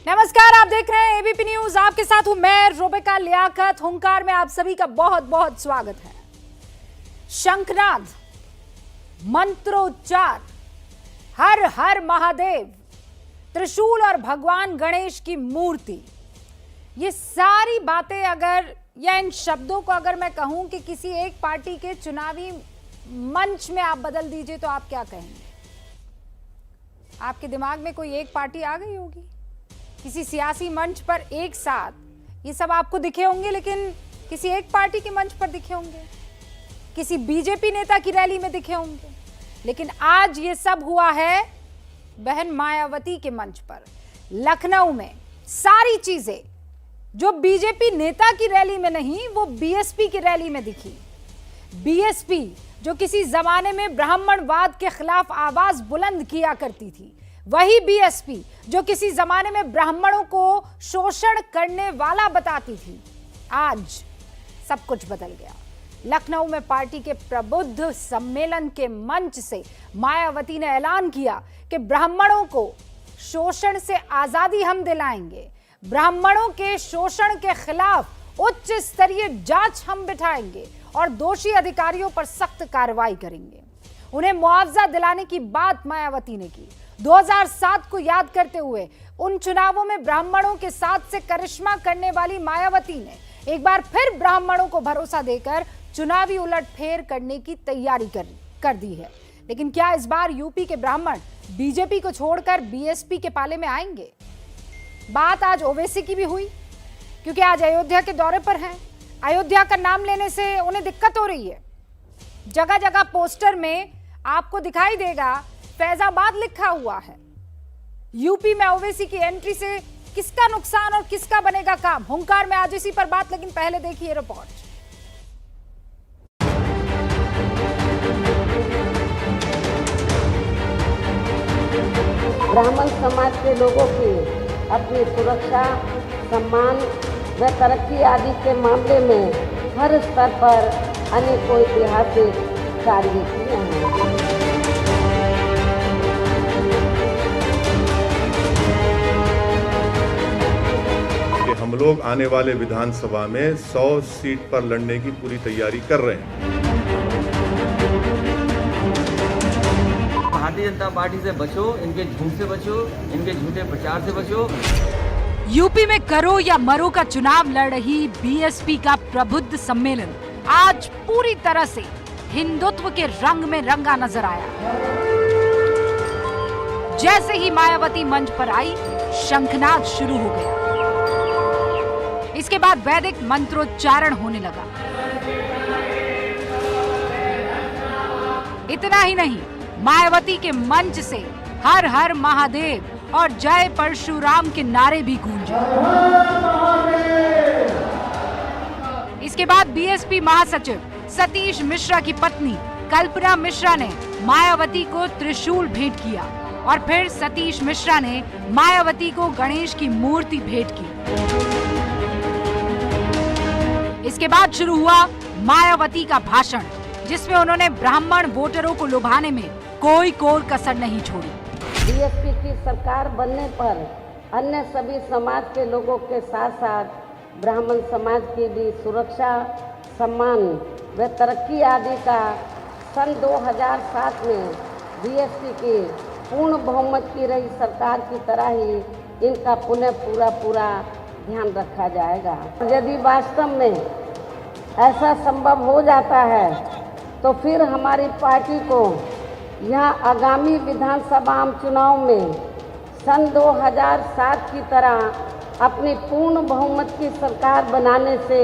नमस्कार, आप देख रहे हैं एबीपी न्यूज। आपके साथ हूं मैं रुबिका लियाकत। हुंकार में आप सभी का बहुत बहुत स्वागत है। शंखनाद, मंत्रोच्चार, हर हर महादेव, त्रिशूल और भगवान गणेश की मूर्ति, ये सारी बातें अगर या इन शब्दों को अगर मैं कहूं कि किसी एक पार्टी के चुनावी मंच में आप बदल दीजिए तो आप क्या कहेंगे? आपके दिमाग में कोई एक पार्टी आ गई होगी? किसी सियासी मंच पर एक साथ ये सब आपको दिखे होंगे, लेकिन किसी एक पार्टी के मंच पर दिखे होंगे, किसी बीजेपी नेता की रैली में दिखे होंगे, लेकिन आज ये सब हुआ है बहन मायावती के मंच पर, लखनऊ में। सारी चीजें जो बीजेपी नेता की रैली में नहीं, वो बीएसपी की रैली में दिखी। बीएसपी जो किसी जमाने में ब्राह्मणवाद के खिलाफ आवाज बुलंद किया करती थी, वही बीएसपी जो किसी जमाने में ब्राह्मणों को शोषण करने वाला बताती थी, आज सब कुछ बदल गया। लखनऊ में पार्टी के प्रबुद्ध सम्मेलन के मंच से मायावती ने ऐलान किया कि ब्राह्मणों को शोषण से आजादी हम दिलाएंगे, ब्राह्मणों के शोषण के खिलाफ उच्च स्तरीय जांच हम बिठाएंगे और दोषी अधिकारियों पर सख्त कार्रवाई करेंगे। उन्हें मुआवजा दिलाने की बात मायावती ने की। 2007 को याद करते हुए उन चुनावों में ब्राह्मणों के साथ से करिश्मा करने वाली मायावती ने एक बार फिर ब्राह्मणों को भरोसा देकर चुनावी उलटफेर करने की तैयारी कर दी है। लेकिन क्या इस बार यूपी के ब्राह्मण बीजेपी को छोड़कर बीएसपी के पाले में आएंगे? बात आज ओवैसी की भी हुई, क्योंकि आज अयोध्या के दौरे पर हैं। अयोध्या का नाम लेने से उन्हें दिक्कत हो रही है। जगह जगह पोस्टर में आपको दिखाई देगा फैजाबाद लिखा हुआ है। यूपी में ओवैसी की एंट्री से किसका नुकसान और किसका बनेगा काम? हुंकार में आज इसी पर बात, लेकिन पहले देखिए रिपोर्ट। ब्राह्मण समाज के लोगों की अपनी सुरक्षा, सम्मान व तरक्की आदि के मामले में हर स्तर पर अनेकों ऐतिहासिक कार्य किए हैं। हम लोग आने वाले विधानसभा में 100 सीट पर लड़ने की पूरी तैयारी कर रहे हैं। भारतीय जनता पार्टी से बचो, इनके झूठ से बचो, इनके झूठे प्रचार से बचो। यूपी में करो या मरो का चुनाव लड़ रही बीएसपी का प्रबुद्ध सम्मेलन आज पूरी तरह से हिंदुत्व के रंग में रंगा नजर आया। जैसे ही मायावती मंच पर आई, शंखनाद शुरू हो गया। इसके बाद वैदिक मंत्रोच्चारण होने लगा। इतना ही नहीं, मायावती के मंच से हर हर महादेव और जय परशुराम के नारे भी गूंजे। इसके बाद बीएसपी महासचिव सतीश मिश्रा की पत्नी कल्पना मिश्रा ने मायावती को त्रिशूल भेंट किया और फिर सतीश मिश्रा ने मायावती को गणेश की मूर्ति भेंट की। इसके बाद शुरू हुआ मायावती का भाषण, जिसमें उन्होंने ब्राह्मण वोटरों को लुभाने में कोई कोर कसर नहीं छोड़ी। बीएसपी की सरकार बनने पर अन्य सभी समाज के लोगों के साथ साथ ब्राह्मण समाज की भी सुरक्षा, सम्मान व तरक्की आदि का सन 2007 में बीएसपी की पूर्ण बहुमत की रही सरकार की तरह ही इनका पुनः पूरा ध्यान रखा जाएगा। यदि वास्तव में ऐसा संभव हो जाता है तो फिर हमारी पार्टी को यहाँ आगामी विधानसभा चुनाव में सन 2007 की तरह अपनी पूर्ण बहुमत की सरकार बनाने से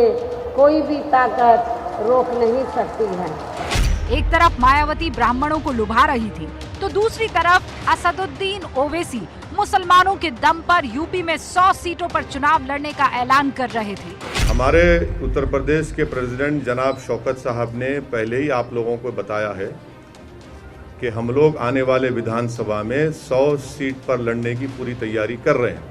कोई भी ताकत रोक नहीं सकती है। एक तरफ मायावती ब्राह्मणों को लुभा रही थी, तो दूसरी तरफ असदुद्दीन ओवैसी मुसलमानों के दम पर यूपी में 100 सीटों पर चुनाव लड़ने का ऐलान कर रहे थे। हमारे उत्तर प्रदेश के प्रेसिडेंट जनाब शौकत साहब ने पहले ही आप लोगों को बताया है कि हम लोग आने वाले विधानसभा में 100 सीट पर लड़ने की पूरी तैयारी कर रहे हैं।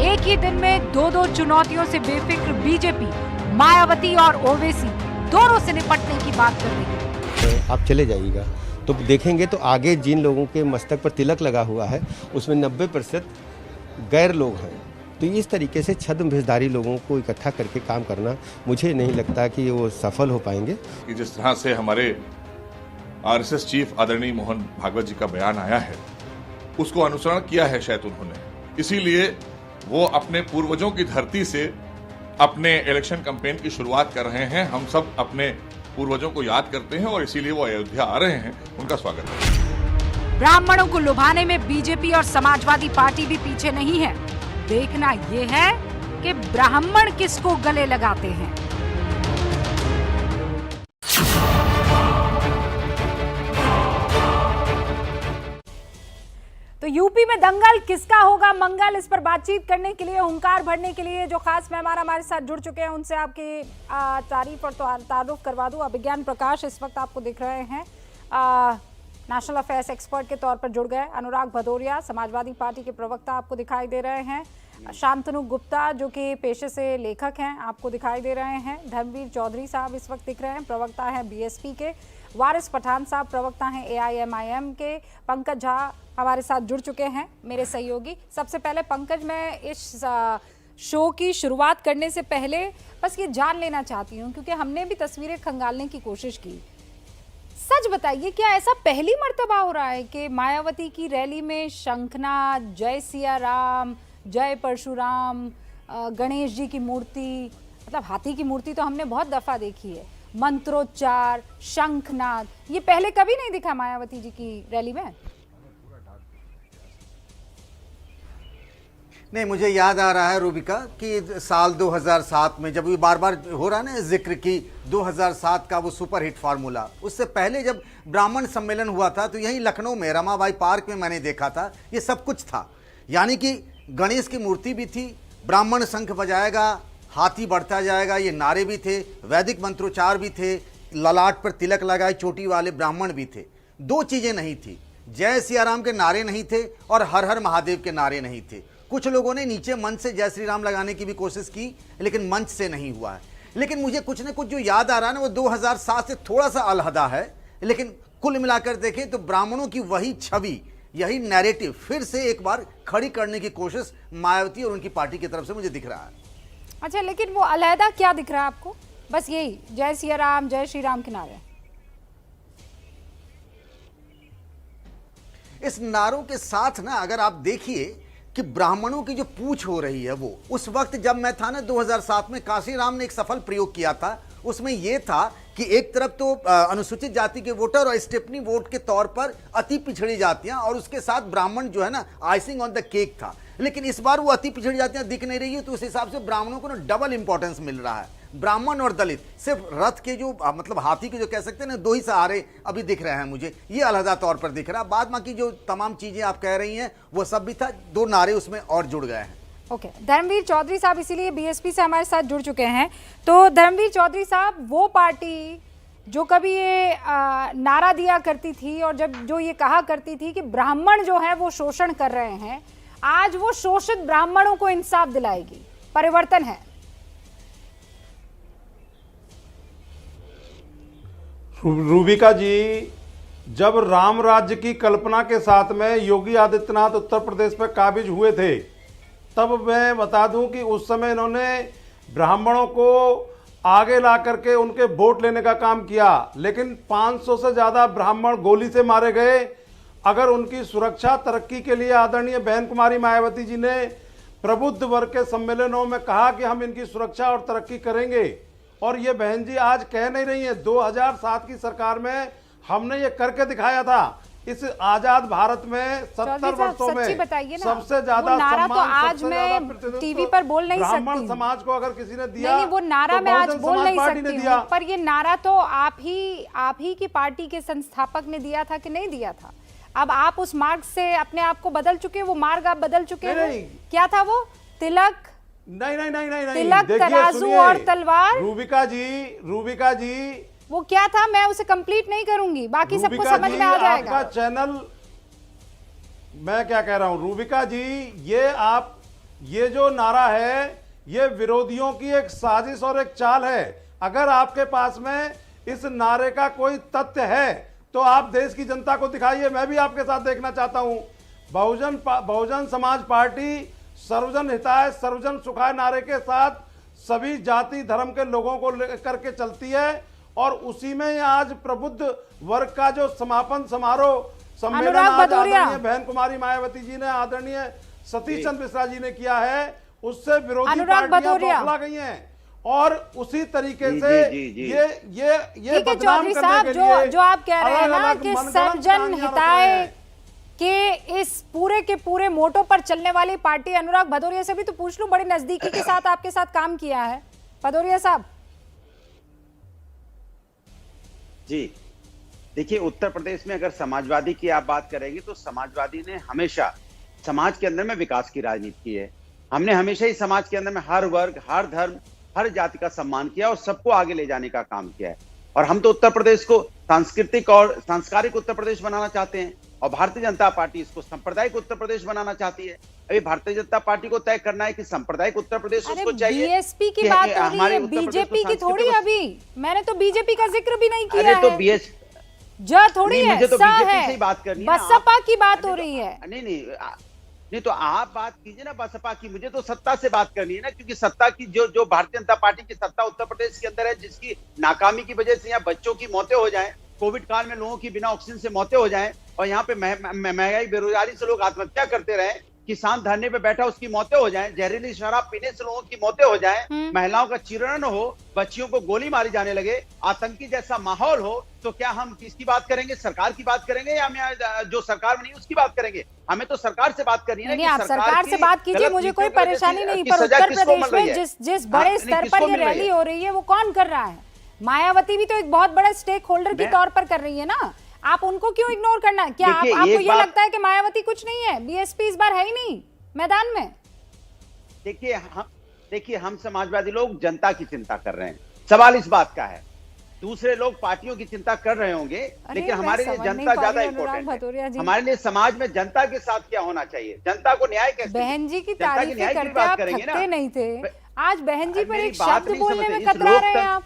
एक ही दिन में दो चुनौतियों से बेफिक्र बीजेपी मायावती और ओवैसी दोनों से निपटने की बात कर रही है। आप चले जाइएगा तो देखेंगे तो आगे जिन लोगों के मस्तक पर तिलक लगा हुआ है उसमें 90% गैर लोग हैं। तो इस तरीके से छद्मवेशधारी लोगों को इकट्ठा करके काम करना मुझे नहीं लगता कि वो सफल हो पाएंगे। कि जिस तरह से हमारे आरएसएस चीफ आदरणीय मोहन भागवत जी का बयान आया है, उसको अनुसरण किया है शायद उन्होंने, इसीलिए वो अपने पूर्वजों की धरती से अपने इलेक्शन कैंपेन की शुरुआत कर रहे हैं। हम सब अपने पूर्वजों को याद करते हैं और इसीलिए वो अयोध्या आ रहे हैं, उनका स्वागत है। ब्राह्मणों को लुभाने में बीजेपी और समाजवादी पार्टी भी पीछे नहीं है। देखना ये है कि ब्राह्मण किसको गले लगाते हैं। तो यूपी में दंगल किसका होगा मंगल, इस पर बातचीत करने के लिए, हुंकार भरने के लिए जो खास मेहमान हमारे साथ जुड़ चुके हैं, उनसे आपकी तारीफ और तारुफ करवा दूं। अभिज्ञान प्रकाश इस वक्त आपको दिख रहे हैं, नेशनल अफेयर्स एक्सपर्ट के तौर पर जुड़ गए। अनुराग भदौरिया समाजवादी पार्टी के प्रवक्ता आपको दिखाई दे रहे हैं। शांतनु गुप्ता जो कि पेशे से लेखक हैं आपको दिखाई दे रहे हैं। धर्मवीर चौधरी साहब इस वक्त दिख रहे हैं, प्रवक्ता हैं बीएसपी के। वारिस पठान साहब प्रवक्ता हैं एआईएमआईएम के। पंकज झा हमारे साथ जुड़ चुके हैं, मेरे सहयोगी। सबसे पहले पंकज, मैं इस शो की शुरुआत करने से पहले बस ये जान लेना चाहती हूँ, क्योंकि हमने भी तस्वीरें खंगालने की कोशिश की। सच बताइए, क्या ऐसा पहली मर्तबा हो रहा है कि मायावती की रैली में शंखनाद, जय सिया राम, जय परशुराम, गणेश जी की मूर्ति, मतलब हाथी की मूर्ति तो हमने बहुत दफा देखी है, मंत्रोच्चार, शंखनाद, ये पहले कभी नहीं दिखा मायावती जी की रैली में? नहीं, मुझे याद आ रहा है रूबिका कि साल 2007 में जब ये बार बार हो रहा है ना जिक्र की 2007 का वो सुपरहिट फार्मूला, उससे पहले जब ब्राह्मण सम्मेलन हुआ था तो यही लखनऊ में रमाबाई पार्क में मैंने देखा था, ये सब कुछ था। यानी कि गणेश की मूर्ति भी थी, ब्राह्मण शंख बजाएगा, हाथी बढ़ता जाएगा, ये नारे भी थे, वैदिक मंत्रोच्चार भी थे, ललाट पर तिलक लगाए चोटी वाले ब्राह्मण भी थे। दो चीज़ें नहीं थी, जय सियाराम के नारे नहीं थे और हर हर महादेव के नारे नहीं थे। कुछ लोगों ने नीचे मंच से जय श्री राम लगाने की भी कोशिश की, लेकिन मंच से नहीं हुआ है। लेकिन मुझे कुछ न कुछ जो याद आ रहा है ना, वो 2007 से थोड़ा सा अलहदा है, लेकिन कुल मिलाकर देखें तो ब्राह्मणों की वही छवि, यही नैरेटिव फिर से एक बार खड़ी करने की कोशिश मायावती और उनकी पार्टी की तरफ से मुझे दिख रहा है। अच्छा, लेकिन वो अलहदा क्या दिख रहा है आपको? बस यही जय सिया राम, जय श्री राम के नारे? इस नारों के साथ ना अगर आप देखिए कि ब्राह्मणों की जो पूछ हो रही है, वो उस वक्त जब मैं था ना 2007 में, काशीराम ने एक सफल प्रयोग किया था। उसमें यह था कि एक तरफ तो अनुसूचित जाति के वोटर और स्टेपनी वोट के तौर पर अति पिछड़ी जातियां और उसके साथ ब्राह्मण जो है ना आइसिंग ऑन द केक था। लेकिन इस बार वो अति पिछड़ी जातियां दिख नहीं रही है, तो उस हिसाब से ब्राह्मणों को ना डबल इंपॉर्टेंस मिल रहा है। ब्राह्मण और दलित सिर्फ रथ के जो मतलब हाथी के जो कह सकते हैं ना, दो ही सहारे अभी दिख रहे हैं मुझे, ये अलहदा तौर पर दिख रहा है। बाद बाकी जो तमाम चीजें आप कह रही हैं वो सब भी था, दो नारे उसमें और जुड़ गए हैं। ओके, धर्मवीर चौधरी साहब इसीलिए बीएसपी से हमारे साथ जुड़ चुके हैं। तो धर्मवीर चौधरी साहब, वो पार्टी जो कभी ये नारा दिया करती थी और जो ये कहा करती थी कि ब्राह्मण जो है वो शोषण कर रहे हैं, आज वो शोषित ब्राह्मणों को इंसाफ दिलाएगी, परिवर्तन है। रूबिका जी, जब राम राज्य की कल्पना के साथ में योगी आदित्यनाथ उत्तर प्रदेश पर काबिज हुए थे, तब मैं बता दूं कि उस समय इन्होंने ब्राह्मणों को आगे ला करके उनके वोट लेने का काम किया, लेकिन 500 से ज़्यादा ब्राह्मण गोली से मारे गए। अगर उनकी सुरक्षा तरक्की के लिए आदरणीय बहन कुमारी मायावती जी ने प्रबुद्ध वर्ग के सम्मेलनों में कहा कि हम इनकी सुरक्षा और तरक्की करेंगे, और ये बहन जी आज कह नहीं रही है, 2007 की सरकार में हमने ये करके दिखाया था। इस आजाद भारत में 70 वर्षों में सबसे ज्यादा नारा तो आज मैं टीवी पर बोल नहीं सकती, ब्राह्मण समाज को अगर किसी ने दिया नहीं, वो नारा तो मैं आज बोल नहीं सकती हूँ, पर ये नारा तो आप ही की पार्टी के संस्थापक ने दिया था कि नहीं दिया था? अब आप उस मार्ग से अपने आप को बदल चुके, वो मार्ग आप बदल चुके हो। क्या था वो? तिलक? नहीं, तिलक, तराजू और तलवार। रूबिका जी वो क्या था? मैं उसे कंप्लीट नहीं करूंगी, बाकी सबको समझ में आ जाएगा। आपका चैनल, मैं क्या कह रहा हूं रूबिका जी, ये जो नारा है, ये विरोधियों की एक साजिश और एक चाल है। अगर आपके पास में इस नारे का कोई तथ्य है तो आप देश की जनता को दिखाइए, मैं भी आपके साथ देखना चाहता हूं। बहुजन समाज पार्टी सर्वजन हिताय सर्वजन सुखाय नारे के साथ सभी जाति धर्म के लोगों को लेकर के चलती है, और उसी में आज प्रबुद्ध वर्ग का जो समापन समारोह सम्मेलन आज आदरणीय बहन कुमारी मायावती जी ने, आदरणीय सतीश चंद्र मिश्रा जी ने किया है, उससे विरोधी पार्टियां बौखला गई हैं। और उसी तरीके से ये बदनाम करने के लिए जो आप कह रहे हैं ना कि सर्वजन हिताय के इस पूरे के पूरे मोटो पर चलने वाली पार्टी, अनुराग भदौरिया से भी तो पूछ लूं, बड़ी नजदीकी के साथ आपके साथ काम किया है भदौरिया साहब। जी देखिए, उत्तर प्रदेश में अगर समाजवादी की आप बात करेंगे तो समाजवादी ने हमेशा समाज के अंदर में विकास की राजनीति की है। हमने हमेशा ही समाज के अंदर में हर वर्ग, हर धर्म, हर जाति का सम्मान किया और सबको आगे ले जाने का काम किया है। और हम तो उत्तर प्रदेश को सांस्कृतिक और सांस्कारिक उत्तर प्रदेश बनाना चाहते हैं, और भारतीय जनता पार्टी इसको सांप्रदायिक उत्तर प्रदेश बनाना चाहती है। अभी भारतीय जनता पार्टी को तय करना है कि सांप्रदायिक उत्तर प्रदेश उसको चाहिए। बीएसपी की बात हो रही है, बीजेपी की थोड़ी। अभी मैंने तो बीजेपी का जिक्र भी नहीं किया है। तो बीएसपी जो थोड़ी है, मुझे तो बीजेपी से ही बात करनी है, बसपा की बात हो रही है। नहीं तो आप बात कीजिए ना बसपा की, मुझे तो सत्ता से बात करनी है ना, क्योंकि सत्ता की जो भारतीय जनता पार्टी की सत्ता उत्तर प्रदेश के अंदर है, जिसकी नाकामी की वजह से यहाँ बच्चों की मौतें हो जाएं, कोविड काल में लोगों की बिना ऑक्सीजन से मौतें हो जाएं, और यहाँ पे महंगाई बेरोजगारी से लोग आत्महत्या करते रहे, किसान धरने पे बैठा उसकी मौतें हो जाएं, जहरीली शराब पीने से लोगों की मौतें हो जाएं, महिलाओं का चीरण हो, बच्चियों को गोली मारी जाने लगे, आतंकी जैसा माहौल हो, तो क्या हम किसकी बात करेंगे? सरकार की बात करेंगे या हम जो सरकार में नहीं उसकी बात करेंगे? हमें तो सरकार से बात करनी है। आप सरकार से बात कीजिए, मुझे कोई परेशानी नहीं, पर उत्तर प्रदेश में जिस बड़े स्तर पर ये रैली हो रही है वो कौन कर रहा है? मायावती भी तो एक बहुत बड़े स्टेक होल्डर के तौर पर कर रही है ना, आप उनको क्यों इग्नोर करना? क्या आपको ये लगता है कि मायावती कुछ नहीं है? बीएसपी इस बार है ही नहीं मैदान में। देखिए हम समाजवादी लोग जनता की चिंता कर रहे हैं, सवाल इस बात का है। दूसरे लोग पार्टियों की चिंता कर रहे होंगे, लेकिन हमारे लिए जनता ज्यादा इंपॉर्टेंट है। हमारे लिए समाज में जनता के साथ क्या होना चाहिए, जनता को न्याय कैसे? बहन जी की तारीफें करते आप थकते नहीं थे, आज बहन जी पर एक शब्द बोलने में कतरा रहे हैं आप।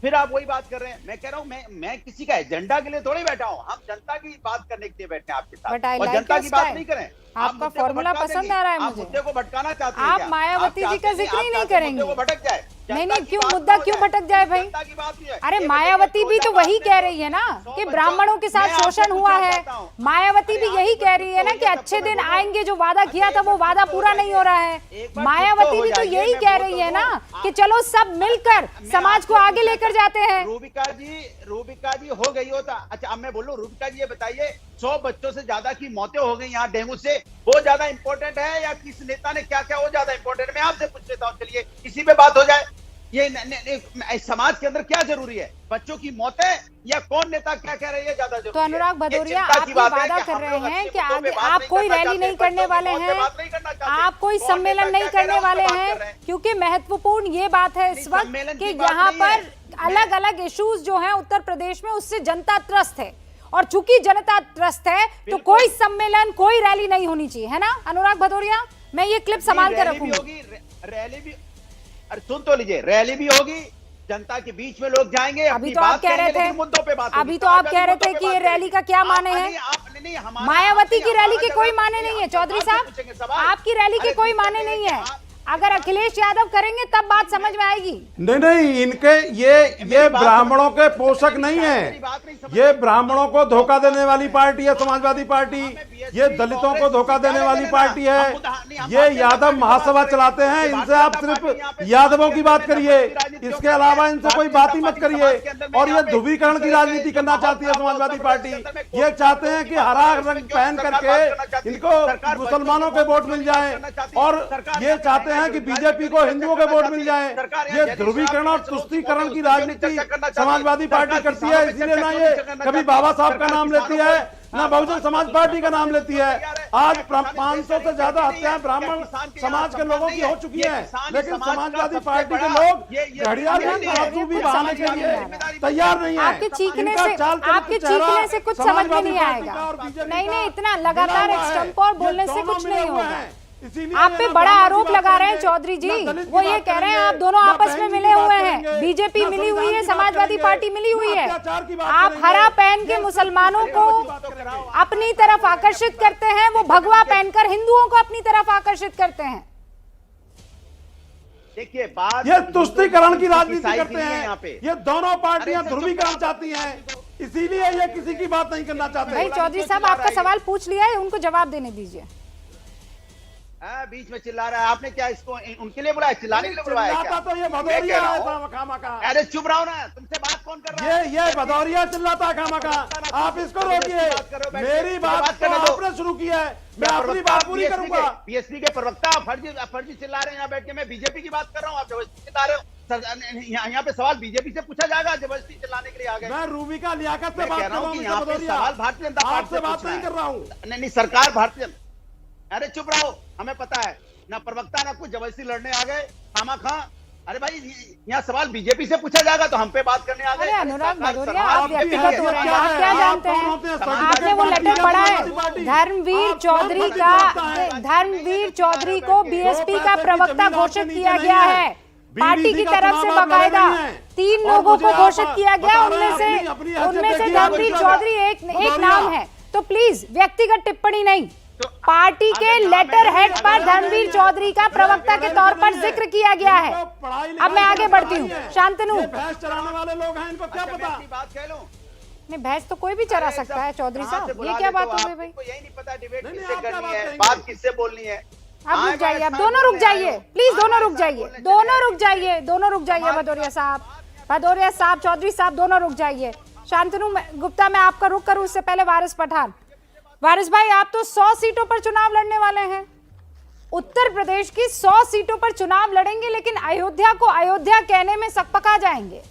फिर आप वही बात कर रहे हैं। मैं कह रहा हूँ मैं किसी का एजेंडा के लिए थोड़ी बैठा हूँ, हम जनता की बात करने के लिए बैठे हैं आपके साथ, और जनता की बात नहीं करें। आपका फॉर्मूला पसंद आ रहा है मुझे। मुद्दे को भटकाना चाहते हैं, आप मायावती जी का जिक्र ही नहीं करेंगे। वो भटक जाए, नहीं क्यों मुद्दा क्यों भटक जाए भाई? अरे मायावती भी तो वही कह रही है ना कि ब्राह्मणों के साथ शोषण हुआ है। मायावती भी यही कह रही है ना कि अच्छे दिन आएंगे, जो वादा किया था वो वादा पूरा नहीं हो रहा है। मायावती भी तो यही कह रही है ना कि चलो सब मिलकर समाज को आगे लेकर जाते हैं। रूबिका जी हो गई होता। अच्छा अब मैं बोलूं, रूबिका जी ये बताइए, 100 बच्चों से ज्यादा की मौतें हो गई यहाँ डेंगू से, वो ज्यादा इंपॉर्टेंट है या किस नेता ने क्या क्या वो ज्यादा इंपॉर्टेंट है? मैं आपसे पूछ लेता हूँ, चलिए इसी पे बात हो जाए। ये समाज के अंदर क्या जरूरी है, बच्चों की मौतें या कौन नेता क्या कह रही है ज्यादा जरूरी? तो अनुराग भदौरिया, आप ये वादा कर रहे हैं कि आगे आप कोई रैली नहीं करने वाले हैं, आप कोई सम्मेलन नहीं करने वाले हैं, क्योंकि महत्वपूर्ण ये बात है इस वक्त कि यहाँ पर अलग अलग इश्यूज जो हैं उत्तर प्रदेश में, उससे जनता त्रस्त है, और चूंकि जनता त्रस्त है तो कोई सम्मेलन कोई रैली नहीं होनी चाहिए, है ना अनुराग भदौरिया? मैं ये क्लिप संभाल कर रखूंगी। रैली भी, अरे सुन तो लीजिए, रैली भी होगी, जनता के बीच में लोग जाएंगे, अभी तो आप कह रहे थे, मुद्दों पे बात, अभी तो आप कह रहे थे कि ये रैली का क्या माने हैं? मायावती की रैली के कोई माने नहीं है चौधरी साहब, आपकी रैली के कोई माने नहीं है। अगर अखिलेश यादव करेंगे तब बात समझ में आएगी। नहीं इनके ये ब्राह्मणों के पोषक नहीं है, ये ब्राह्मणों को धोखा देने वाली पार्टी है समाजवादी पार्टी, ये दलितों को धोखा देने वाली पार्टी है, ये यादव महासभा चलाते हैं, इनसे आप सिर्फ यादवों की बात करिए, इसके अलावा इनसे कोई बात ही मत करिए। और ये ध्रुवीकरण की राजनीति करना चाहती है समाजवादी पार्टी, ये चाहते हैं कि हरा रंग पहन करके इनको मुसलमानों के वोट मिल जाए, और ये चाहते हैं कि बीजेपी को हिंदुओं के वोट मिल जाए। ये ध्रुवीकरण और तुष्टीकरण की राजनीति समाजवादी पार्टी करती है, इसीलिए ना ये कभी बाबा साहब का नाम लेती है ना बहुजन समाज पार्टी का नाम लेती है। आज 500 से ज्यादा हत्याएं ब्राह्मण समाज के लोगों की हो चुकी हैं, लेकिन समाजवादी पार्टी के लोग घड़ियाल भी बहाने के लिए तैयार नहीं है। आपके चीखने से कुछ समझ में नहीं आएगा। नहीं इतना लगातार एक स्टंप और बोलने से कुछ नहीं होगा। आप पे बड़ा आरोप लगा रहे हैं चौधरी जी, वो ये कह रहे हैं आप दोनों आपस में मिले हुए हैं, बीजेपी ना मिली हुई है, संविधान की बात समाजवादी करेंगे, पार्टी मिली हुई ना है। अत्याचार की बात आप करेंगे। हरा पहन के ये मुसलमानों को करेंगे। अपनी तरफ आकर्षित करते हैं, वो भगवा पहनकर हिंदुओं को अपनी तरफ आकर्षित करते हैं। देखिए बात ये तुष्टीकरण की राजनीति ईसाई करते नहीं है यहाँ पे। हैं। ये दोनों पार्टियां अरे ध्रुवीकरण चाहती हैं, इसीलिए ये किसी की बात नहीं करना चाहते। भाई चौधरी साहब, आपका सवाल पूछ लिया है, उनको जवाब देने दीजिए। बीच में चिल्ला रहा है, आपने क्या इसको उनके लिए बुलाया, चिल्लाने के लिए बुलाया क्या? चिल्लाता तो ये मैं कह भदौरिया रहा है हूं, खामखा। अरे चुप रहो ना, तुमसे बात कौन कर रहा है? ये भदौरिया चिल्लाता है खामखा। आप इसको रोकिए, मेरी बात तो आपने शुरू की है, मैं अपनी बात पूरी करूंगा। बीएसपी के प्रवक्ता फर्जी चिल्ला रहे हैं यहाँ बैठ के, मैं बीजेपी की बात कर रहा हूँ, आप जबरदस्ती चिल्ला रहे हो। यहाँ पे सवाल बीजेपी से पूछा जाएगा, जबरदस्ती चिल्लाने के लिए आ गए। मैं रूबिका लियाकत से मैं बात कह कर रहा रहा हूँ हूँ, कि यहाँ पे सवाल भारतीय जनता पार्टी आपसे से बात पूछना नहीं है। कर रहा हूँ। नहीं सरकार भारतीय, अरे चुप रहो, हमें पता है ना प्रवक्ता ना कुछ, जबरदस्ती लड़ने आ गए खामा। अरे भाई यहाँ सवाल बीजेपी से पूछा जाएगा तो हम पे बात करने आ गए। अरे अनुराग भदौरिया, सवाल आप बीजेपी व्यक्तिगत से हो रहे हैं, किया आप है। क्या जानते हैं? आपने वो लेटर पढ़ा है, धर्मवीर चौधरी का, धर्मवीर चौधरी को बीएसपी का प्रवक्ता घोषित किया गया है, पार्टी की तरफ से बाकायदा 3 लोगों को घोषित किया गया, उनमें से धर्मवीर चौधरी एक नाम है। तो प्लीज व्यक्तिगत टिप्पणी नहीं, पार्टी के लेटर हेड पर धर्मवीर चौधरी का प्रवक्ता के तौर पर जिक्र किया गया है। अब मैं आगे बढ़ती हूँ, शांतनु। भैंस चराने वाले लोग हैं, इनको क्या पता? बात कह लो, नहीं, भैंस तो कोई भी चरा सकता है चौधरी साहब, ये क्या बात हो गई भाई? यही नहीं पता डिबेट नहीं, किससे आप क्या करनी बात है, करेंगे? बात किससे बोलनी है। आप रुक जाइए, आप दोनों रुक जाइए, प्लीज दोनों रुक जाइए, दोनों रुक जाइए, दोनों रुक जाइए। भदौरिया साहब, चौधरी साहब, दोनों रुक जाइए। शांतनु गुप्ता, मैं आपका रुक करूं उससे पहले वारिस पठान। वारिस भाई, आप तो 100 सीटों पर चुनाव लड़ने वाले हैं, उत्तर प्रदेश की 100 सीटों पर चुनाव लड़ेंगे, लेकिन अयोध्या को अयोध्या कहने में सकपका जाएंगे।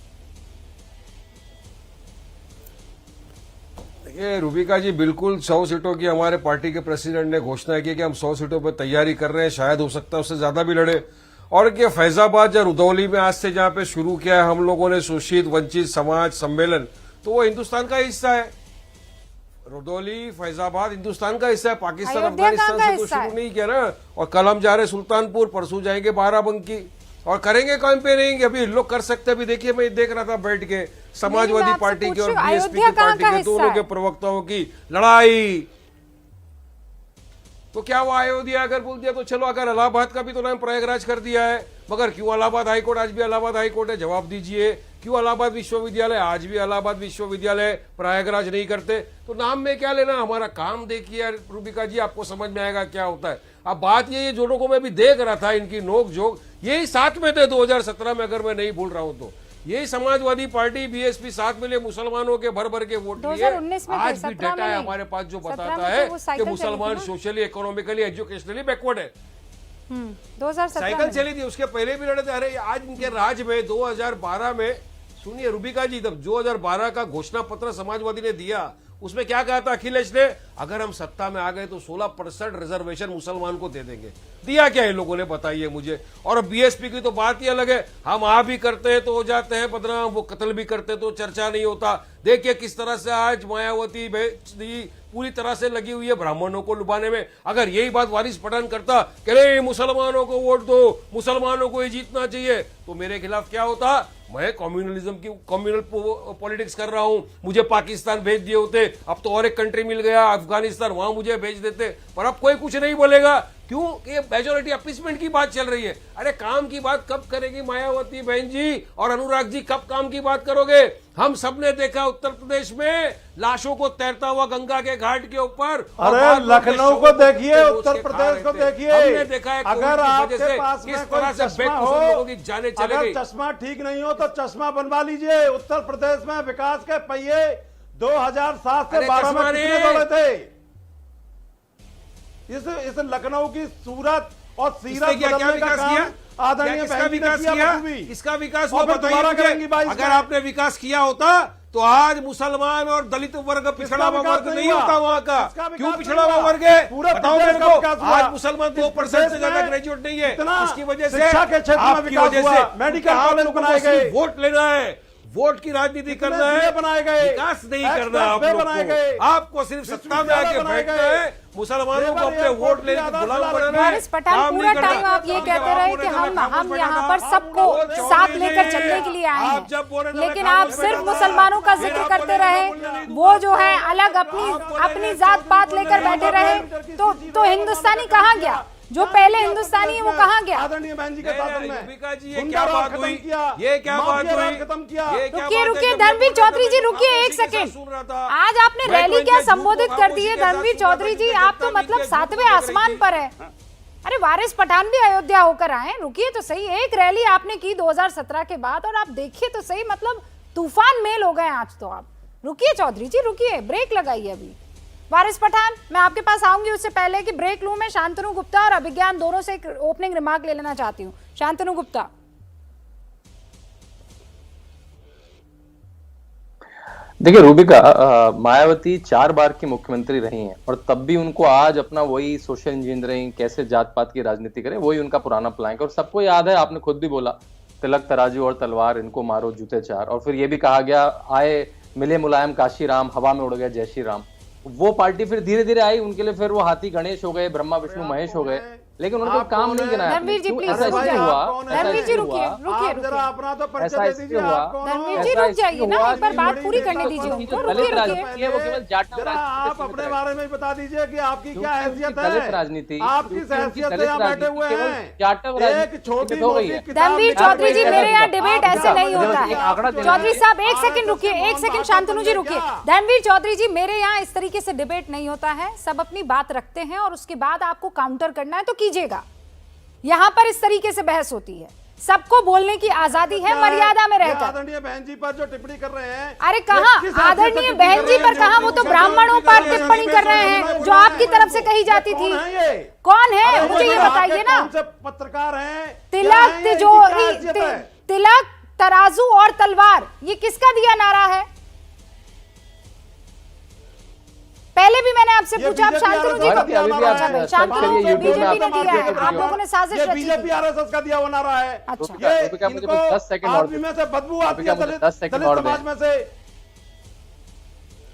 देखिए रूबिका जी, बिल्कुल 100 सीटों की हमारे पार्टी के प्रेसिडेंट ने घोषणा की कि हम 100 सीटों पर तैयारी कर रहे हैं, शायद हो सकता है उससे ज्यादा भी लड़े। और क्या फैजाबाद या रुदौली में आज से जहां पे शुरू किया है हम लोगों ने शोषित वंचित समाज सम्मेलन, तो वो हिंदुस्तान का हिस्सा है। रुदौली फैजाबाद हिंदुस्तान का हिस्सा है, पाकिस्तान अफगानिस्तान से तो शुरू नहीं किया ना। और कल हम जा रहे सुल्तानपुर, परसों जाएंगे बाराबंकी और करेंगे कैंपेनिंग। अभी लोग कर सकते, अभी देखिए मैं देख रहा था बैठ के समाजवादी पार्टी की और बीएसपी की पार्टी के दोनों के प्रवक्ताओं की लड़ाई। तो क्या वो अयोध्या अगर बोल दिया तो चलो, अगर इलाहाबाद का भी तो नाम प्रयागराज कर दिया है, मगर क्यों इलाहाबाद हाईकोर्ट आज भी इलाहाबाद हाईकोर्ट है, जवाब दीजिए। क्यों इलाहाबाद विश्वविद्यालय आज भी इलाहाबाद विश्वविद्यालय, प्रयागराज नहीं करते? तो नाम में क्या लेना, हमारा काम देखिए रूबिका जी, आपको समझ में आएगा क्या होता है। अब बात ये जोड़ों को मैं भी देख रहा था, इनकी नोक झोंक यही साथ में थे 2017 में, अगर मैं नहीं भूल रहा हूं तो यही समाजवादी पार्टी बीएसपी साथ मिले, मुसलमानों के भर भर के वोट लिए। आज भी डाटा है हमारे पास जो बताता है कि मुसलमान सोशली, इकोनॉमिकली, एजुकेशनली बैकवर्ड है। 2017 साइकिल चली थी, उसके पहले भी लड़े थे। अरे आज इनके राज में 2012 में, सुनिए रूबिका जी, जब 2012 का घोषणा पत्र समाजवादी ने दिया, उसमें क्या कहा था अखिलेश ने, अगर हम सत्ता में आ गए तो 16% रिजर्वेशन मुसलमान को दे देंगे। दिया क्या इन लोगों ने, बताइए मुझे। और बीएसपी की तो बात ही अलग है, हम आ भी करते हैं तो हो जाते हैं बदनाम, वो कत्ल भी करते तो चर्चा नहीं होता। देखिए किस तरह से आज मायावती पूरी तरह से लगी हुई है ब्राह्मणों को लुभाने में। अगर यही बात वारिस पठान करता कि नहीं मुसलमानों को वोट दो, मुसलमानों को ही जीतना चाहिए, तो मेरे खिलाफ क्या होता, मैं कम्युनलिज्म की कम्युनल पॉलिटिक्स कर रहा हूं, मुझे पाकिस्तान भेज दिए होते, अब तो और एक कंट्री मिल गया अफगानिस्तान, वहां मुझे भेज देते। पर अब कोई कुछ नहीं बोलेगा, क्यों? ये मेजोरिटी अपीसमेंट की बात चल रही है। अरे काम की बात कब करेगी मायावती बहन जी और अनुराग जी, कब काम की बात करोगे? हम सबने देखा उत्तर प्रदेश में लाशों को तैरता हुआ गंगा के घाट के ऊपर। अरे लखनऊ को देखिए, उत्तर प्रदेश को देखिए, हमने देखा है अगर आपके पास किस तरह से बेकसूर लोगों की जाने चले गई। चश्मा ठीक नहीं हो तो चश्मा बनवा लीजिए। उत्तर प्रदेश में विकास के पहिए 2007 से 12 में कितने दौड़े थे? इस लखनऊ की सूरत और सीरत बदलने का काम आदरणीय बहन ने किया। इसका विकास हुआ, बताइए। अगर आपने विकास किया होता तो आज मुसलमान और दलित वर्ग, पिछड़ा हुआ वर्ग नहीं होता वहां का। क्यों पिछड़ा हुआ वर्ग है, बताओ मेरे को। आज मुसलमान 2% से ज्यादा ग्रेजुएट नहीं है, इसकी वजह से शिक्षा के क्षेत्र में विकास हुआ, मेडिकल कॉलेज बनाए गए। वोट लेना है, वोट की राजनीति कितने करना है, दिए बनाए गए, विकास नहीं करना आप एक्सप्रेस लोग बनाए को। गए, आपको सिर्फ सत्ता में आके बनाए बैठना गए, है, मुसलमानों को लेबर अपने वोट एयरपोर्ट लेने की के गुलाम आदत बनाना है। वारिस पठान काम पूरा नहीं करना। टाइम आप ये कहते रहे कि हम यहाँ पर सबको साथ लेकर चलने के लिए आए हैं, लेकिन आप सिर्फ मुसलमानों का जिक्र करते रहे, वो जो है अलग अपनी जात पात लेकर बैठे रहे, तो हिंदुस्तानी कहाँ गया? जो पहले हिंदुस्तानी है वो कहाँ गया? आदरणीय बहन जी के शासन में रूबिका जी, ये क्या बात हुई? ये क्या बात हुई? खत्म किया। ये क्या बात है? रुकिए जब धर्मवीर मैं चौधरी जी, आपको रुकिए एक किसी के साथ सेकंड। सुन रहा था। आज आपने मैं रैली तो क्या इनके संबोधित झूठ कर को दी है खामोशी के साथ धर्मवीर सुन रहा था, चौधरी जी, इनके आप तो जनता मतलब इनके झूठ सातवें को आसमान देख पर है। अरे वारिस पठान भी अयोध्या होकर आए, रुकिए तो सही। एक रैली आपने की 2017 के बाद और आप देखिए तो सही, मतलब तूफान मेल हो गए आज तो आप। रुकिए चौधरी जी, रुकिए, ब्रेक लगाइए अभी। वारिस पठान, मैं आपके पास आऊंगी, उससे पहले कि ब्रेक लूं, मैं शांतनु गुप्ता और अभिज्ञान दोनों से एक ओपनिंग रिमार्क ले लेना चाहती हूं। शांतनु गुप्ता। देखिए रूबिका, मायावती 4 बार की मुख्यमंत्री रही हैं और तब भी उनको आज अपना वही सोशल इंजीनियरिंग, कैसे जात पात की राजनीति करें, वही उनका पुराना प्लान है। और सबको याद है, आपने खुद भी बोला, तिलक तराजू और तलवार, इनको मारो जूते चार। और फिर ये भी कहा गया, आए मिले मुलायम काशी राम, हवा में उड़ गए जय श्री राम। वो पार्टी फिर धीरे धीरे आई, उनके लिए फिर वो हाथी गणेश हो गए, ब्रह्मा विष्णु महेश हो गए, लेकिन उनको काम नहीं गिनाया। धर्मवीर जी प्लीज ऐसा रुक इसलिए जाइए। हुआ, धर्मवीर जी रुकिए, रुकिए, जरा अपना तो परिचय ऐसा दे इसलिए दीजिए, हुआ। आप कौन हो? धर्मवीर जी रुक जाइए ना, एक बार बात पूरी करने दीजिए उनको। रुकिए रुकिए। वो केवल जाट जरा आप अपने बारे में बता दीजिए कि आपकी क्या हैसियत दलित है, राजनीति, आपकी हैसियत से यहाँ बैठे हुए हैं। एक छोटी हो गई मोटी है। किताब धर्मवीर निकाल चौधरी जी, के मेरे यहाँ आप डिबेट ऐसे जरा नहीं होता एक आंकड़ा है। देना चौधरी साहब एक सेकंड रुकिए, एक सेकंड कौन शांतनु जी सा रुकिए। क्या? धर्मवीर चौधरी जी, मेरे यहाँ इस तरीके से डिबेट नहीं होता है, सब अपनी बात रखते हैं और उसके बाद आपको काउंटर करना है तो कीजिएगा। यहाँ पर इस तरीके से बहस होती है, सबको बोलने की आजादी है मर्यादा में रहकर। आदरणीय बहन जी पर जो टिप्पणी कर रहे हैं, अरे कहाँ आदरणीय बहन जी पर कहा, वो तो ब्राह्मणों पर टिप्पणी कर रहे हैं जो आपकी तरफ से कही जाती थी। कौन है मुझे ये बताइए ना। कौन से पत्रकार हैं? तिलक तिजोरी, तिलक तराजू और तलवार, ये किसका दिया नारा है? पहले भी मैंने आपसे पूछा, आप शांतनु जी को, शांतनु को बीजेपी ने दिया है, आप लोगों ने साजिश रची। बीजेपी आरएसएस का दिया हुआ नारा है। अच्छा, ये मुझे 10 सेकंड और आदमी में से बदबू आती है, दलित 10 सेकंड और समाज में से।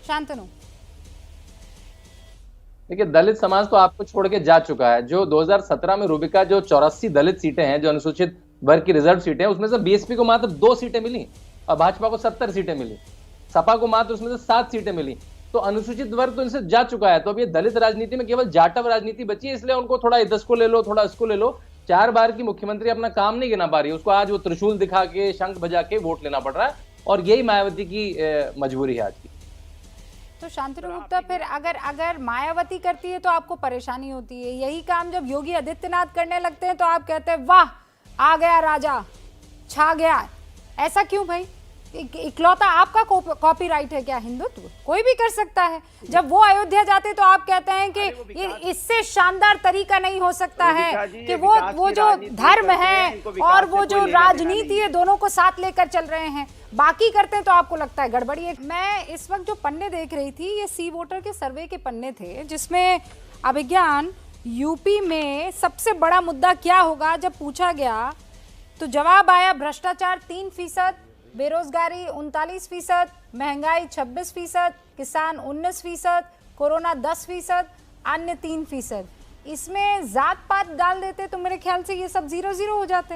शांतनु, देखिए दलित समाज तो आपको छोड़ के जा चुका है। जो 2017 में रूबिका, जो 84 दलित सीटें हैं, जो अनुसूचित वर्ग की रिजर्व सीटें हैं, उसमें से बीएसपी को मात्र 2 सीटें मिली और भाजपा को 70 सीटें मिली, सपा को मात्र उसमें से 7 सीटें मिली। तो अनुसूचित वर्ग तो इनसे जा चुका है। तो अब ये दलित राजनीति में केवल जाटव राजनीति बची है, इसलिए उनको थोड़ा इधर को ले लो, थोड़ा इसको ले लो। 4 बार की मुख्यमंत्री अपना काम नहीं गिना पा रही है, उसको आज वो त्रिशूल दिखा के, शंख बजा के वोट लेना पड़ रहा है, और यही मायावती की मजबूरी है आज की। तो शांतनु गुप्ता, फिर अगर मायावती करती है तो आपको परेशानी होती है, यही काम जब योगी आदित्यनाथ करने लगते हैं तो आप कहते हैं वाह आ गया राजा, छा गया। ऐसा क्यों भाई? इकलौता आपका कॉपीराइट है क्या हिंदुत्व? कोई भी कर सकता है। जब वो अयोध्या जाते तो आप कहते हैं कि ये इससे शानदार तरीका नहीं हो सकता है कि वो जो धर्म है और वो जो राजनीति है, दोनों को साथ लेकर चल रहे हैं। बाकी करते हैं तो आपको लगता है गड़बड़ी है। मैं इस वक्त जो पन्ने देख रही थी, ये सी वोटर के सर्वे के पन्ने थे, जिसमें अभिज्ञान यूपी में सबसे बड़ा मुद्दा क्या होगा जब पूछा गया तो जवाब आया भ्रष्टाचार 3%, बेरोजगारी 39%, महंगाई 26%, किसान 19%, कोरोना 10%, अन्य 3%। इसमें जात पात डाल देते तो मेरे ख्याल से ये सब 0-0 हो जाते,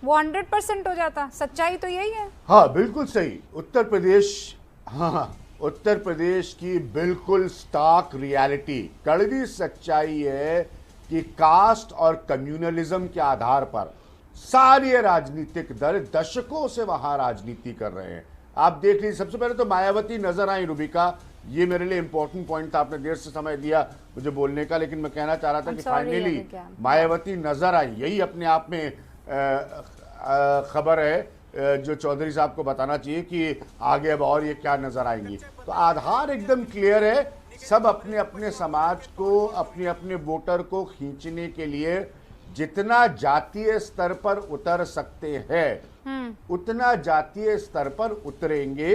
वो 100% हो जाता। सच्चाई तो यही है। हाँ बिल्कुल सही। उत्तर प्रदेश, हाँ उत्तर प्रदेश की बिल्कुल स्टार्क रियलिटी, कड़वी सच्चाई है कि कास्ट और कम्युनलिज्म के आधार पर सारे राजनीतिक दल दशकों से वहां राजनीति कर रहे हैं। आप देख लीजिए, सबसे पहले तो मायावती नजर आई रूबिका, ये मेरे लिए इंपॉर्टेंट पॉइंट था, आपने देर से समय दिया मुझे बोलने का, लेकिन मैं कहना चाह रहा था कि फाइनली मायावती नजर आई। यही अपने आप में खबर है जो चौधरी साहब को बताना चाहिए कि आगे अब और ये क्या नजर आएंगी। तो आधार एकदम क्लियर है, सब अपने अपने समाज को, अपने अपने वोटर को खींचने के लिए जितना जातीय स्तर पर उतर सकते हैं उतना जातीय स्तर पर उतरेंगे।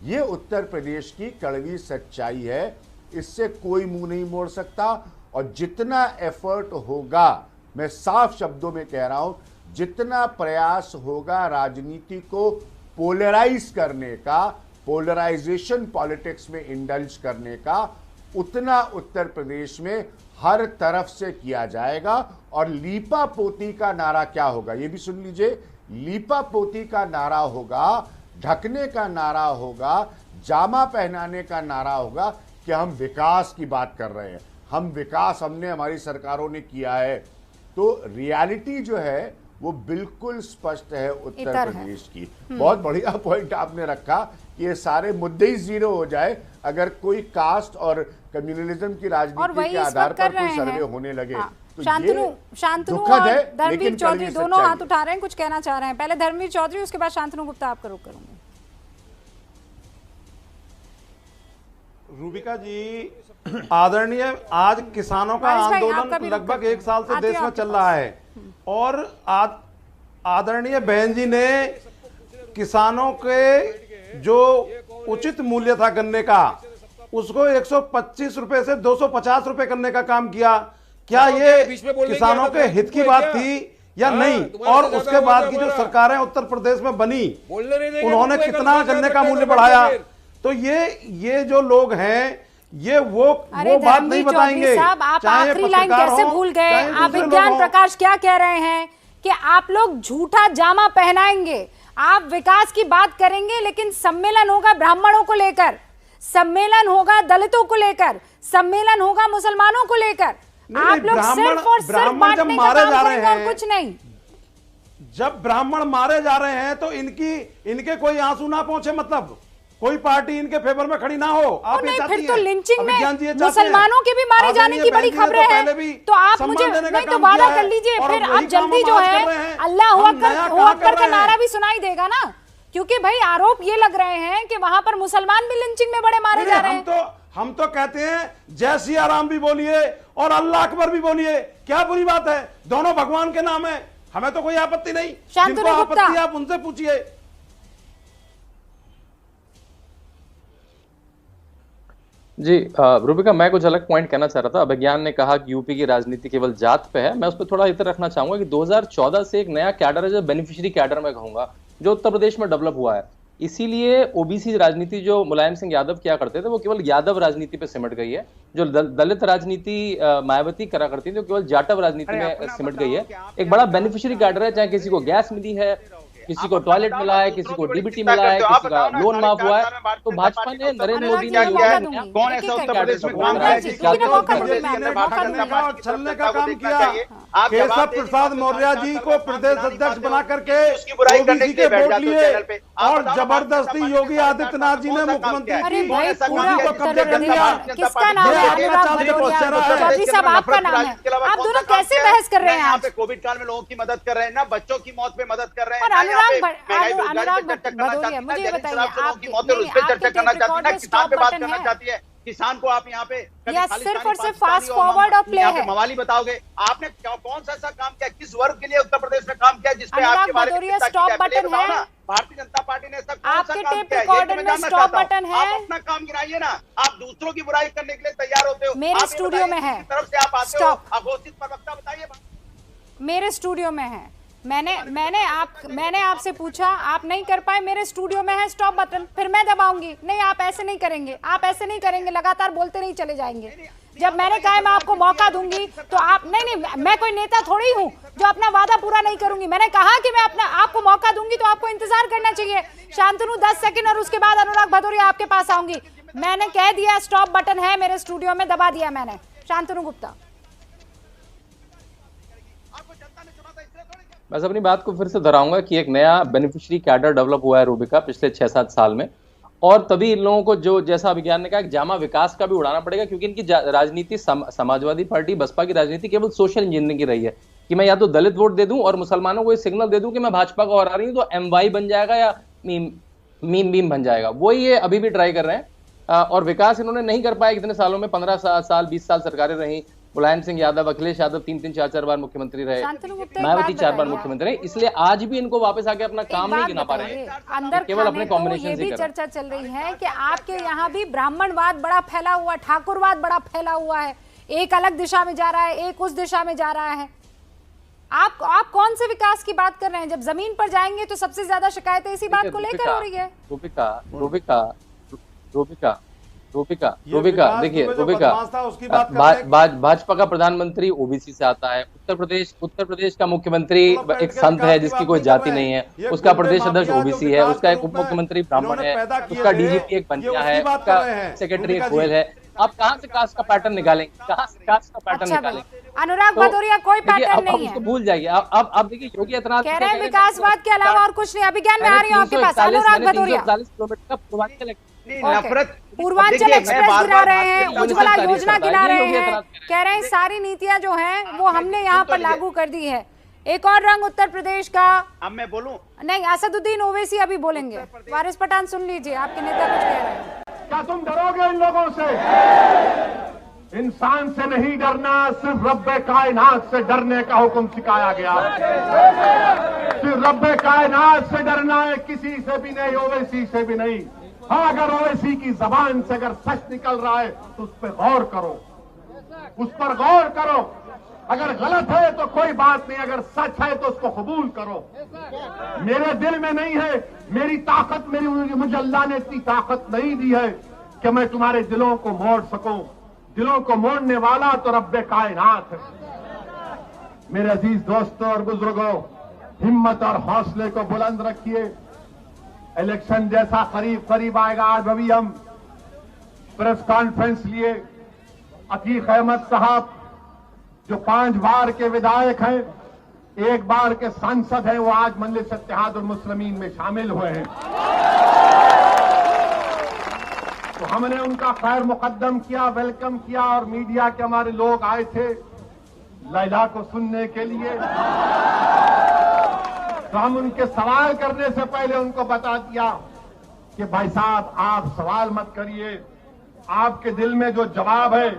ये उत्तर प्रदेश की कड़वी सच्चाई है, इससे कोई मुंह नहीं मोड़ सकता। और जितना एफर्ट होगा, मैं साफ शब्दों में कह रहा हूं, जितना प्रयास होगा राजनीति को पोलराइज करने का, पोलराइजेशन पॉलिटिक्स में इंडल्ज करने का, उतना उत्तर प्रदेश में हर तरफ से किया जाएगा। और लीपा पोती का नारा क्या होगा ये भी सुन लीजिए। लीपा पोती का नारा होगा, ढकने का नारा होगा, जामा पहनाने का नारा होगा कि हम विकास की बात कर रहे हैं, हम विकास हमने हमारी सरकारों ने किया है। तो रियलिटी जो है वो बिल्कुल स्पष्ट है उत्तर प्रदेश की। बहुत बढ़िया पॉइंट आपने रखा कि ये सारे मुद्दे ही जीरो हो जाए अगर कोई कास्ट और कम्युनलिज्म की राजनीति के आधार पर कोई सर्वे होने लगे। तो शांतनु और धर्मवीर चौधरी दोनों हाथ उठा रहे हैं, कुछ कहना चाह रहे हैं। पहले धर्मवीर चौधरी, उसके बाद शांतनु गुप्ता, आपका रुख करूंगी। रूबिका जी, आदरणीय, आज किसानों का आंदोलन लगभग 1 साल से देश में चल रहा है और आदरणीय बहन जी ने किसानों के जो उचित मूल्य था गन्ने का, उसको 125 रुपए से 250 रुपए करने का काम किया। क्या ये किसानों के हित की बात थी या नहीं? और उसके बाद की जो सरकारें उत्तर प्रदेश में बनी, उन्होंने कितना गन्ने का मूल्य बढ़ाया? तो ये जो लोग हैं ये वो बात नहीं बताएंगे। साहब, आप आखिरी लाइन कैसे भूल गए? आप विज्ञान प्रकाश क्या कह रहे हैं कि आप लोग झूठा जामा पहनाएंगे, आप विकास की बात करेंगे, लेकिन सम्मेलन होगा ब्राह्मणों को लेकर, सम्मेलन होगा दलितों को लेकर, सम्मेलन होगा मुसलमानों को लेकर। आप लोग सिर्फ और सिर्फ बांटने का काम करेंगे और कुछ नहीं। जब ब्राह्मण मारे जा रहे हैं तो इनके कोई आंसू ना पहुंचे, मतलब कोई पार्टी इनके फेवर में खड़ी ना हो। आप नहीं, फिर तो लिंचिंग में मुसलमानों के भी मारे जाने की बड़ी खबरें हैं। तो आप मुझे नहीं तो वादा कर लीजिए, फिर अब जल्दी जो है अल्लाह अकबर का नारा भी सुनाई देगा ना, क्योंकि भाई आरोप ये लग रहे हैं कि वहां पर मुसलमान भी लिंचिंग में बड़े मारे जा रहे हैं। हम तो कहते हैं जय सिया राम भी बोलिए और अल्लाह अकबर भी बोलिए, क्या बुरी बात है? दोनों भगवान के नाम है, हमें तो कोई आपत्ति नहीं। जिनको आपत्ति आप उनसे पूछिए। जी रूबिका, मैं कुछ अलग पॉइंट कहना चाह रहा था। अभिज्ञान ने कहा कि यूपी की राजनीति केवल जात पे है, मैं उस पर थोड़ा इतर रखना चाहूंगा कि 2014 से एक नया कैडर है, जो बेनिफिशियरी कैडर मैं कहूंगा, जो उत्तर प्रदेश में डेवलप हुआ है। इसीलिए ओबीसी राजनीति जो मुलायम सिंह यादव किया करते थे वो केवल यादव राजनीति पे सिमट गई है। जो दलित राजनीति मायावती करा करती थी वो केवल जाटव राजनीति में सिमट गई है। एक बड़ा बेनिफिशियरी कैडर है, चाहे किसी को गैस मिली है, किसी को टॉयलेट मिला है, किसी को डीबीटी मिला है, किसी का लोन माफ हुआ है। तो भाजपा ने नरेंद्र मोदी ने कौन ऐसा उत्तर प्रदेश में काम किया छलने का काम किया? केशव प्रसाद मौर्य जी को प्रदेश अध्यक्ष बना करके ओबीसी के वोट लिए और जबरदस्ती योगी आदित्यनाथ जी ने मुख्यमंत्री को कब्जा कर लिया। किसका नाम है? चौधरी साहब, आपका नाम है। आप दोनों कैसे बहस कर रहे हैं? यहाँ पे कोविड काल में लोगों की मदद कर रहे हैं ना, बच्चों की मौत पे मदद कर रहे हैं। अनुराग भदौरिया, मुझे बताइए, आप चर्चा करना चाहती है, किसान पे बात करना चाहती है, किसान को आप यहाँ पे सिर्फ और सिर्फ फास्ट फॉरवर्ड और प्ले है। मवाली बताओगे आपने कौन सा ऐसा काम किया, किस वर्ग के लिए उत्तर प्रदेश में काम किया जिसपे आपके बारे में स्टॉप बटन है? भारतीय जनता पार्टी ने ऐसा आपके टेप रिकॉर्डर में स्टॉप बटन है? आप अपना काम गिनाइए ना, आप दूसरों की बुराई करने के लिए तैयार होते हो। मेरे स्टूडियो में है, तरफ से आप आते हो, अघोषित प्रवक्ता बताइए। मेरे स्टूडियो में है, मैंने आपसे पूछा, आप नहीं कर पाए, मेरे स्टूडियो में है स्टॉप बटन, फिर मैं दबाऊंगी। नहीं, आप ऐसे नहीं करेंगे, आप ऐसे नहीं करेंगे, लगातार बोलते नहीं चले जाएंगे। जब मैंने कहा मैं आपको मौका दूंगी तो आप नहीं, मैं कोई नेता थोड़ी हूँ जो अपना वादा पूरा नहीं करूंगी। मैंने कहा कि मैं आपको मौका दूंगी तो आपको इंतजार करना चाहिए। शांतनु 10 सेकंड और उसके बाद अनुराग भदौरिया आपके पास आऊंगी। मैंने कह दिया स्टॉप बटन है मेरे स्टूडियो में, दबा दिया मैंने। शांतनु गुप्ता, मैं अपनी बात को फिर से दोहराऊंगा कि एक नया बेनिफिशियरी कैडर डेवलप हुआ है रूबिका पिछले 6-7 साल में, और तभी इन लोगों को जो जैसा अभिज्ञान ने कहा जामा विकास का भी उड़ाना पड़ेगा, क्योंकि इनकी राजनीति समाजवादी पार्टी बसपा की राजनीति केवल सोशल इंजीनियरिंग की रही है कि मैं या तो दलित वोट दे दूं और मुसलमानों को ये सिग्नल दे दूं कि मैं भाजपा को हरा रही हूं, तो MY बन जाएगा या मीम बन जाएगा। वही ये अभी भी ट्राई कर रहे हैं और विकास इन्होंने नहीं कर पाए कितने सालों में। 15 साल 20 साल सरकारें रही, मुलायम सिंह यादव, अखिलेश यादव 3-3 4-4 बार मुख्यमंत्री रहे, मायावती 4 बार मुख्यमंत्री रहे, इसलिए आज भी इनको वापस आके अपना काम नहीं गिना पा रहे हैं। अंदर केवल अपने कॉम्बिनेशन ये भी चर्चा चल रही है कि आपके यहाँ भी ब्राह्मणवाद बड़ा फैला हुआ, ठाकुरवाद बड़ा फैला हुआ है, एक अलग दिशा में जा रहा है, एक उस दिशा में जा रहा है। आप कौन से विकास की बात कर रहे हैं? जब जमीन पर जाएंगे तो सबसे ज्यादा शिकायतें इसी बात को लेकर हो रही है। रूबिका देखिए, रूबिका भाजपा का प्रधानमंत्री ओबीसी से आता है, उत्तर प्रदेश का मुख्यमंत्री एक संत है जिसकी कोई जाति नहीं है, उसका प्रदेश अध्यक्ष ओबीसी है, उसका एक उप मुख्यमंत्री ब्राह्मण है, उसका डीजीपी एक बंटिया है, उसका सेक्रेटरी एक गोयल है। आप कहाँ से कास्ट का पैटर्न निकालेंगे? कहाँ से कास्ट का पैटर्न निकालेंगे? अनुराग भदौरिया कोई पैटर्न नहीं है। उसको भूल जाइए। अब देखिए योगी आदित्यनाथ कह रहे हैं विकासवाद के अलावा और कुछ नहीं। अभिज्ञान में आ रही हूँ आपके पास। अनुराग भदौरिया 40 किलोमीटर का पूर्वांचल एक्सप्रेस गिरा रहे हैं, उज्ज्वला योजना गिरा रहे हैं, कह रहे हैं सारी नीतियां जो हैं वो हमने यहाँ पर लागू कर दी है। एक और रंग उत्तर प्रदेश का। अब मैं बोलूं? नहीं, असदुद्दीन ओवैसी अभी बोलेंगे। वारिस पठान सुन लीजिए, आपके नेता कुछ कह रहे हैं। क्या तुम डरोगे इन लोगों से? इंसान से नहीं डरना, सिर्फ रब्बे कायनात से डरने का हुक्म सिखाया गया। सिर्फ रब्बे कायनात से डरना है, किसी से भी नहीं, ओवैसी से भी नहीं। हाँ, अगर ओवैसी की जबान से अगर सच निकल रहा है तो उस पर गौर करो, उस पर गौर करो। अगर गलत है तो कोई बात नहीं, अगर सच है तो उसको कबूल करो। मेरे दिल में नहीं है, मेरी ताकत, मुझे अल्लाह ने इतनी ताकत नहीं दी है कि मैं तुम्हारे दिलों को मोड़ सकूं। दिलों को मोड़ने वाला तो रब्बे कायनात है। मेरे अजीज दोस्तों और बुजुर्गों, हिम्मत और हौसले को बुलंद रखिए। इलेक्शन जैसा करीब आएगा। आज अभी हम प्रेस कॉन्फ्रेंस लिए, अतीक अहमद साहब जो 5 बार के विधायक हैं, 1 बार के सांसद हैं, वो आज मजलिस इत्तेहादुल मुस्लिमीन में शामिल हुए हैं। तो हमने उनका खैर मुकद्दम किया, वेलकम किया, और मीडिया के हमारे लोग आए थे लैला को सुनने के लिए। तो हम उनके सवाल करने से पहले उनको बता दिया कि भाई साहब आप सवाल मत करिए, आपके दिल में जो जवाब है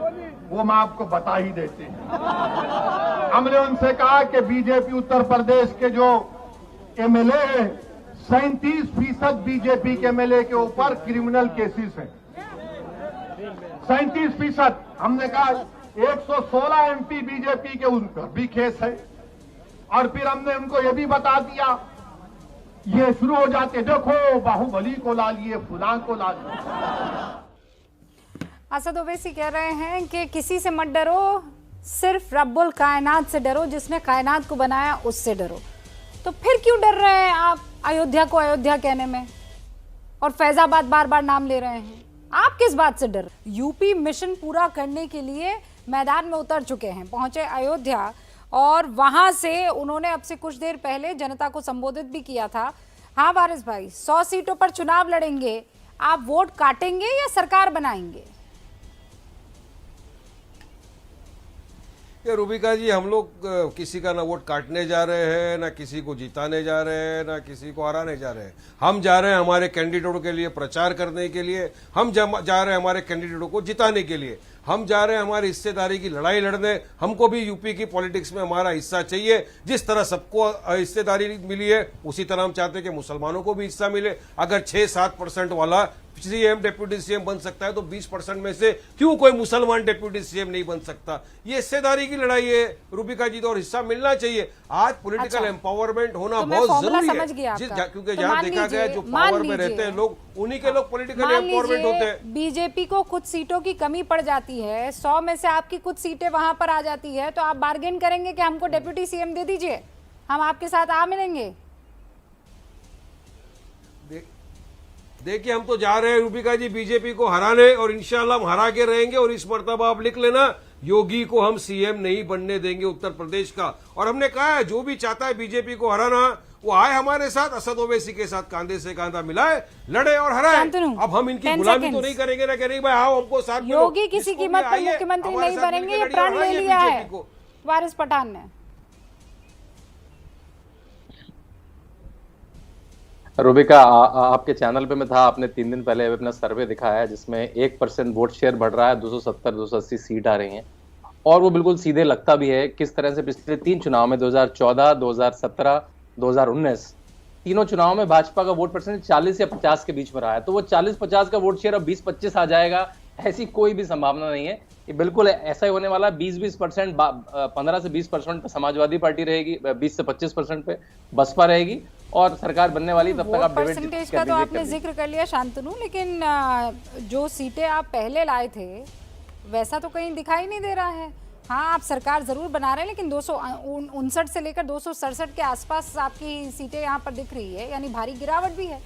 वो हम आपको बता ही देते हैं। हमने उनसे कहा कि बीजेपी उत्तर प्रदेश के जो एमएलए हैं, 37% बीजेपी के एमएलए के ऊपर क्रिमिनल केसेस हैं। 37%। हमने कहा 116 एमपी बीजेपी के उन पर भी केस है। और फिर हमने उनको ये भी बता दिया, ये शुरू हो जाते, देखो बाहुबली को ला लिए, फुलां को ला लिए। असद ओवैसी कह रहे हैं कि किसी से मत डरो, सिर्फ रब्बुल कायनात से डरो, जिसने कायनात को बनाया उससे डरो। तो फिर क्यों डर रहे हैं आप अयोध्या को अयोध्या कहने में, और फैजाबाद बार बार नाम ले रहे हैं? आप किस बात से डर? यूपी मिशन पूरा करने के लिए मैदान में उतर चुके हैं, पहुंचे अयोध्या, और वहां से उन्होंने अब से कुछ देर पहले जनता को संबोधित भी किया था। हाँ वारिस भाई, 100 सीटों पर चुनाव लड़ेंगे, आप वोट काटेंगे या सरकार बनाएंगे? ये रूबिका जी, हम लोग किसी का ना वोट काटने जा रहे हैं, ना किसी को जिताने जा रहे हैं, ना किसी को हराने जा रहे हैं। हम जा रहे हैं हमारे कैंडिडेटों के लिए प्रचार करने के लिए, हम जा रहे हैं हमारे कैंडिडेटों को जिताने के लिए, हम जा रहे हैं हमारी हिस्सेदारी की लड़ाई लड़ने। हमको भी यूपी की पॉलिटिक्स में हमारा हिस्सा चाहिए। जिस तरह सबको हिस्सेदारी मिली है, उसी तरह हम चाहते हैं कि मुसलमानों को भी हिस्सा मिले। अगर 6-7% वाला सीएम डेप्यूटी सीएम बन सकता है तो 20% में से क्यों कोई मुसलमान डेप्यूटी सीएम नहीं बन सकता? ये हिस्सेदारी की लड़ाई है रूबिका जी, तो और हिस्सा मिलना चाहिए। आज पॉलिटिकल एम्पावरमेंट होना बहुत जरूरी है, क्योंकि जहां देखा गया जो पावर में रहते हैं लोग, उन्हीं के लोग पॉलिटिकल एम्पावरमेंट होते हैं। बीजेपी को कुछ सीटों की कमी पड़ जाती है, 100 में से आपकी कुछ सीटें वहां पर आ जाती है, तो आप बार्गेन करेंगे कि हमको डेप्यूटी सीएम दे दीजिए, हम आपके साथ आ मिलेंगे? देखिए, हम तो जा रहे हैं रूबिका जी बीजेपी को हराने, और इंशाल्लाह हम हरा के रहेंगे। और इस मर्तबा आप लिख लेना, योगी को हम सीएम नहीं बनने देंगे उत्तर प्रदेश का। और हमने कहा है जो भी चाहता है बीजेपी को हराना, वो आए हमारे साथ, असद ओवैसी के साथ कांधे से कांधा मिलाए, लड़े और हराए। अब हम इनकी गुलामी तो नहीं करेंगे ना, करेंगे भाई आओ हमको साथ में। योगी किसी कीमत पर मुख्यमंत्री नहीं बनेंगे, ये प्रण ले लिया है वारिस पठान ने। रूबिका, आपके चैनल पे मैं था, आपने 3 दिन पहले अपना सर्वे दिखाया है जिसमें 1% वोट शेयर बढ़ रहा है, 270-280 सीट आ रही हैं, और वो बिल्कुल सीधे लगता भी है किस तरह से पिछले 3 चुनाव में 2014, 2017, 2019 तीनों चुनाव में भाजपा का वोट परसेंट 40 या 50 के बीच में रहा है। तो वो 40-50 का वोट शेयर अब 20-25 आ जाएगा, ऐसी कोई भी संभावना नहीं है। ये बिल्कुल ऐसा ही होने वाला। 20-20%, 15 से 20% पे समाजवादी पार्टी रहेगी, 20 से 25% पे बसपा रहेगी और सरकार बनने वाली। तब तक आप परसेंटेज का तो आपने जिक्र कर लिया शांतनु, लेकिन जो सीटें आप पहले लाए थे वैसा तो कहीं दिखाई नहीं दे रहा है। हाँ, आप सरकार जरूर बना रहे हैं, लेकिन 259 से लेकर 267 के आसपास आपकी सीटें यहाँ पर दिख रही है, यानी भारी गिरावट भी है।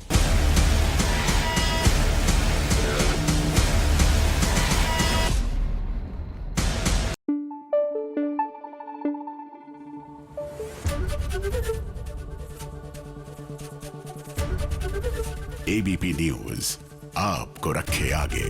ABP न्यूज आपको रखे आगे।